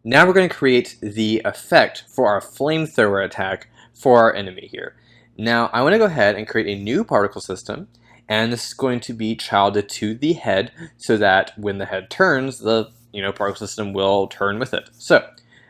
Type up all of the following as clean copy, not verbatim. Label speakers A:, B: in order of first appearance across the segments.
A: Now we're going to create the effect for our flamethrower attack for our enemy here. Now I want to go ahead and create a new particle system, and this is going to be childed to the head so that when the head turns, the particle system will turn with it. So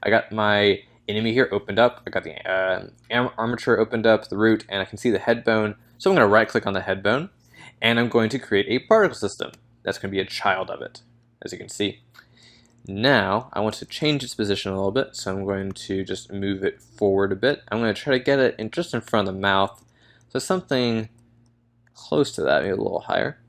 A: I got my enemy here opened up. I got the armature opened up, the root, and I can see the head bone. So I'm going to right click on the head bone, and I'm going to create a particle system that's going to be a child of it, as you can see. Now, I want to change its position a little bit, so I'm going to just move it forward a bit. I'm going to try to get it just in front of the mouth, so something close to that, maybe a little higher.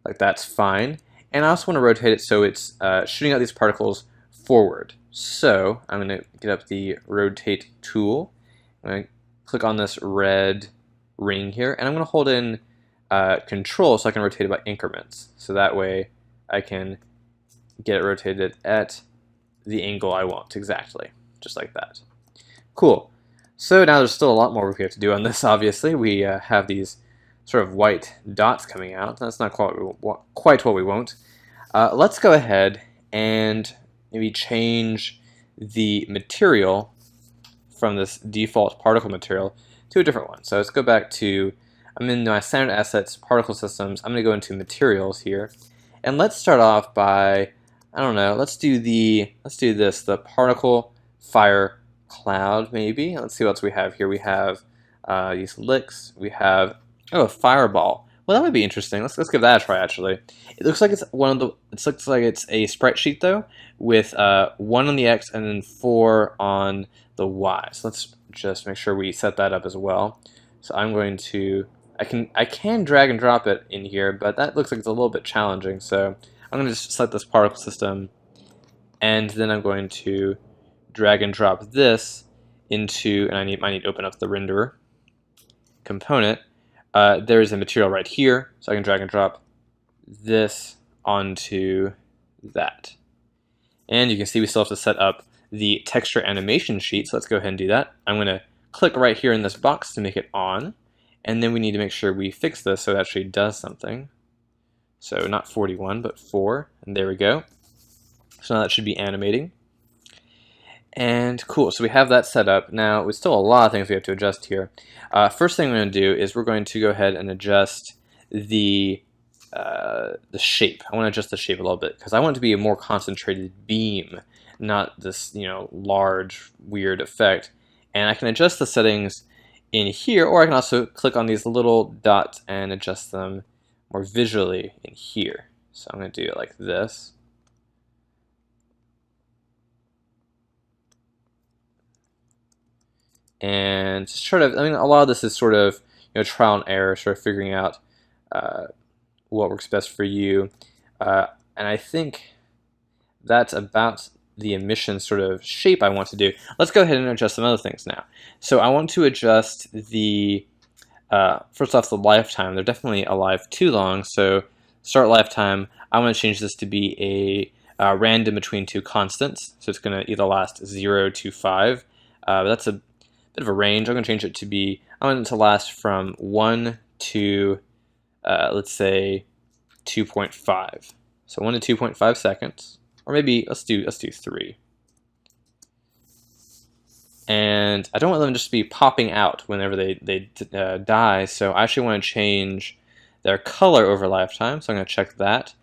A: Like that's fine. And I also want to rotate it so it's shooting out these particles forward. So I'm going to get up the rotate tool. I'm going to click on this red ring here, and I'm going to hold in control so I can rotate it by increments. So that way I can get it rotated at the angle I want exactly, just like that. Cool. So now there's still a lot more we have to do on this, obviously. We have these sort of white dots coming out. That's not quite what we want. Let's go ahead and maybe change the material from this default particle material to a different one. So let's go back to, I'm in my standard assets, particle systems. I'm going to go into materials here. And let's start off by, I don't know, let's do this, the particle fire cloud maybe. Let's see what else we have here. We have these licks. We have, oh, a fireball. Well, that would be interesting. Let's give that a try actually. It looks like it's it looks like it's a sprite sheet though, with 1 on the X and then 4 on the Y. So let's just make sure we set that up as well. So I'm going to, I can drag and drop it in here, but that looks like it's a little bit challenging. So I'm going to just select this particle system, and then I'm going to drag and drop this into, and I might need to open up the renderer component. There's a material right here, so I can drag and drop this onto that. And you can see we still have to set up the texture animation sheet, so let's go ahead and do that. I'm going to click right here in this box to make it on, and then we need to make sure we fix this so it actually does something. So not 41, but 4, and there we go. So now that should be animating. And cool, so we have that set up. Now, there's still a lot of things we have to adjust here. First thing we're going to do is we're going to go ahead and adjust the shape. I want to adjust the shape a little bit because I want it to be a more concentrated beam, not this large weird effect. And I can adjust the settings in here, or I can also click on these little dots and adjust them more visually in here. So I'm going to do it like this. And just sort of, I mean, a lot of this is sort of trial and error, sort of figuring out what works best for you. And I think that's about the emission sort of shape I want to do. Let's go ahead and adjust some other things now. So I want to adjust the, first off, the lifetime. They're definitely alive too long, so start lifetime, I want to change this to be a random between 2 constants. So it's going to either last 0 to 5. That's a bit of a range. I'm going to change it to be, I want it to last from 1 to, let's say, 2.5. So 1 to 2.5 seconds. Or maybe let's do 3. And I don't want them just to be popping out whenever they die, so I actually want to change their color over lifetime. So I'm going to check that,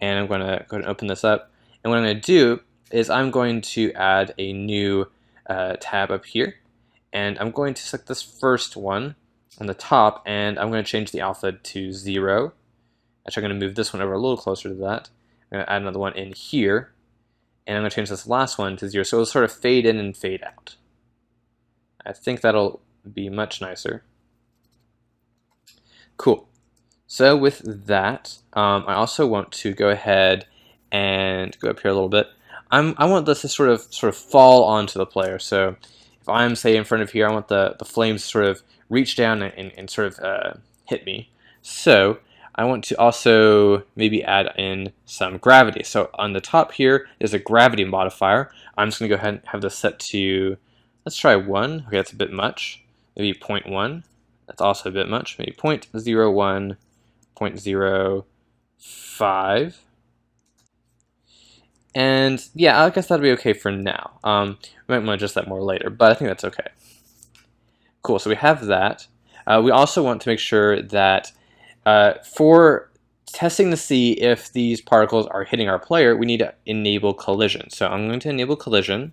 A: and I'm going to go ahead and open this up. And what I'm going to do is I'm going to add a new tab up here, and I'm going to select this first one on the top, and I'm going to change the alpha to 0. Actually, I'm going to move this one over a little closer to that. I'm going to add another one in here, and I'm going to change this last one to 0, so it'll sort of fade in and fade out. I think that'll be much nicer. Cool. So with that, I also want to go ahead and go up here a little bit. I want this to sort of fall onto the player. So if I'm, say, in front of here, I want the flames to sort of reach down and sort of hit me. So I want to also maybe add in some gravity. So on the top here is a gravity modifier. I'm just going to go ahead and have this set to, let's try 1. Okay, that's a bit much. Maybe 0.1. That's also a bit much. Maybe 0.01, 0.05. And yeah, I guess that'll be okay for now. We might want to adjust that more later, but I think that's okay. Cool, so we have that. We also want to make sure that for testing to see if these particles are hitting our player, we need to enable collision. So I'm going to enable collision,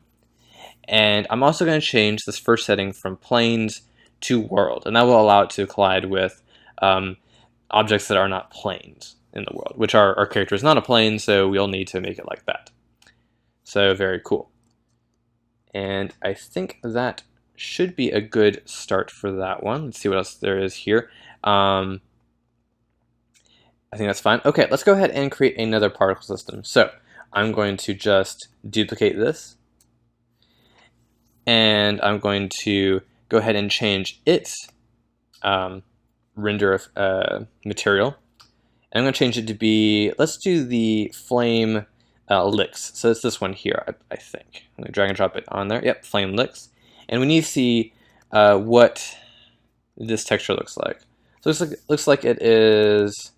A: and I'm also going to change this first setting from planes to world, and that will allow it to collide with objects that are not planes in the world, which our character is not a plane, so we'll need to make it like that. So very cool. And I think that should be a good start for that one. Let's see what else there is here. I think that's fine. Okay, let's go ahead and create another particle system. So I'm going to just duplicate this, and I'm going to go ahead and change its render material. And I'm going to change it to be, let's do the flame licks. So it's this one here, I think. I'm going to drag and drop it on there. Yep, flame licks. And we need to see what this texture looks like. So it looks like it is,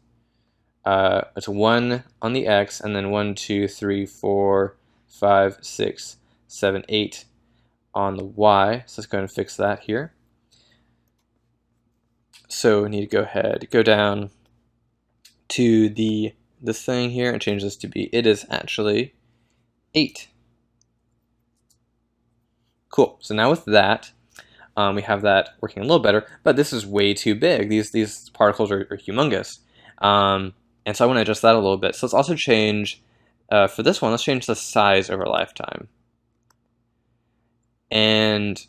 A: it's 1 on the X, and then 1, 2, 3, 4, 5, 6, 7, 8 on the Y. So let's go ahead and fix that here. So we need to go ahead, go down to this thing here and change this to be, it is actually 8. Cool. So now with that, we have that working a little better, but this is way too big. These particles are humongous. And so I want to adjust that a little bit. So let's also change, for this one, let's change the size over lifetime. And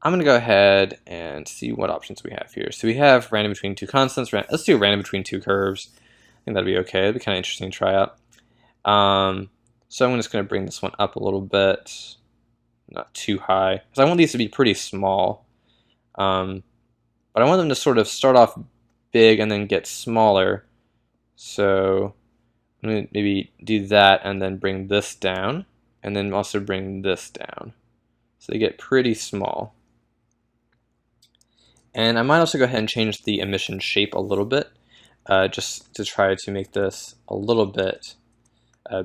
A: I'm going to go ahead and see what options we have here. So we have random between 2 constants. Let's do random between 2 curves. I think that'd be okay. It'd be kind of interesting to try out. So I'm just going to bring this one up a little bit. Not too high, because I want these to be pretty small. But I want them to sort of start off big and then get smaller. So I'm going to maybe do that and then bring this down, and then also bring this down. So they get pretty small. And I might also go ahead and change the emission shape a little bit, just to try to make this a little bit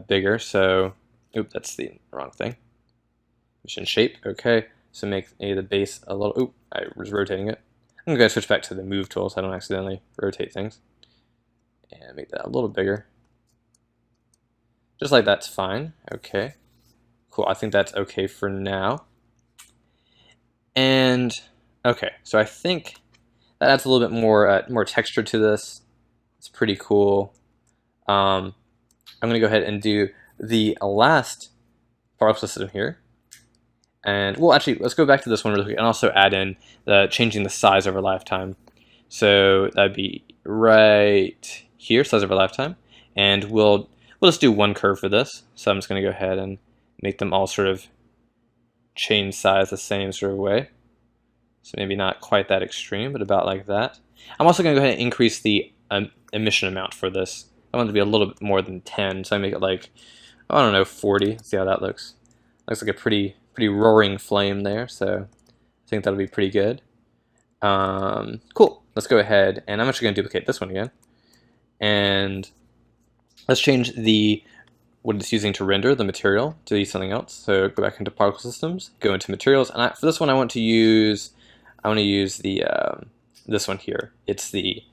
A: bigger. So, oop, that's the wrong thing. Emission shape, okay. So make the base a little, oop, I was rotating it. I'm going to switch back to the move tool so I don't accidentally rotate things. And make that a little bigger. Just like that's fine, okay. Cool, I think that's okay for now. And okay, so I think that adds a little bit more texture to this. It's pretty cool. I'm going to go ahead and do the last particle system here. And well, actually, let's go back to this one really quick and also add in changing the size over lifetime. So that'd be right here, size over lifetime. And we'll just do 1 curve for this. So I'm just going to go ahead and make them all sort of change size the same sort of way. So maybe not quite that extreme, but about like that. I'm also going to go ahead and increase the emission amount for this. I want it to be a little bit more than 10, so I make it like, I don't know, 40. Let's see how that looks. Looks like a pretty roaring flame there, so I think that'll be pretty good. Cool. Let's go ahead, and I'm actually going to duplicate this one again. And let's change what it's using to render the material to be something else. So go back into particle systems, go into materials, and for this one I want to use the this one here. It's the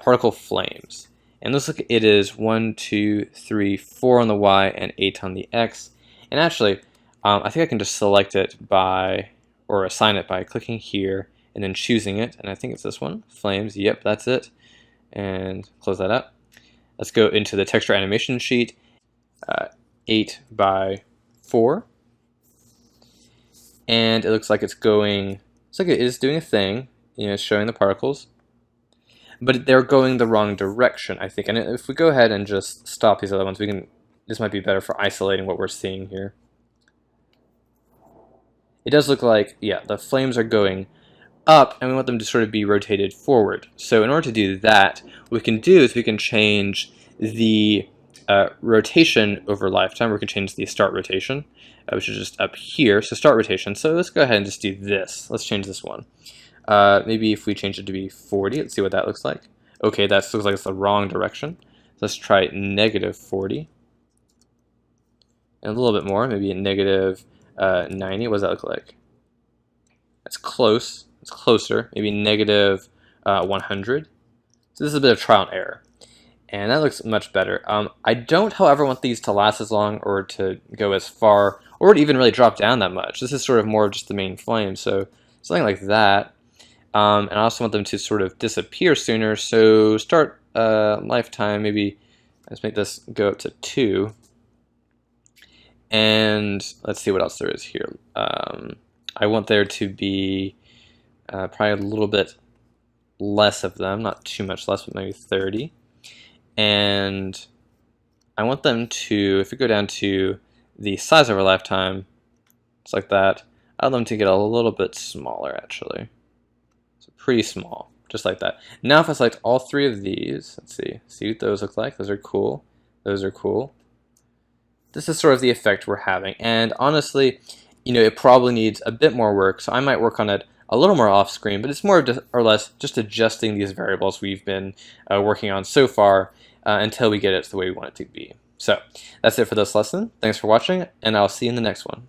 A: particle flames, and looks like it is 1, 2, 3, 4 on the Y and 8 on the X. And actually, I think I can just select it or assign it by clicking here and then choosing it. And I think it's this one, flames. Yep, that's it. And close that up. Let's go into the texture animation sheet. 8 by 4, and it looks like it's going. It's like it is doing a thing, you know, showing the particles, but they're going the wrong direction, I think. And if we go ahead and just stop these other ones, we can. This might be better for isolating what we're seeing here. It does look like, yeah, the flames are going up, and we want them to sort of be rotated forward. So in order to do that, what we can do is we can change the rotation over lifetime. We can change the start rotation, which is just up here. So start rotation. So let's go ahead and just do this. Let's change this one. Maybe if we change it to be 40, let's see what that looks like. Okay, that looks like it's the wrong direction. Let's try -40. and a little bit more, maybe a negative 90. What does that look like? That's close. It's closer. Maybe negative 100. So this is a bit of trial and error. And that looks much better. I don't, however, want these to last as long or to go as far or to even really drop down that much. This is sort of more just the main flame, so something like that. And I also want them to sort of disappear sooner, so start lifetime, maybe let's make this go up to 2. And let's see what else there is here. I want there to be probably a little bit less of them, not too much less, but maybe 30. And I want them to, if we go down to the size of our lifetime, it's like that, I want them to get a little bit smaller actually. So pretty small, just like that. Now if I select all 3 of these, let's see what those look like. Those are cool. Those are cool. This is sort of the effect we're having. And honestly, it probably needs a bit more work, so I might work on it a little more off screen, but it's more or less just adjusting these variables we've been working on so far until we get it to the way we want it to be. So that's it for this lesson. Thanks for watching, and I'll see you in the next one.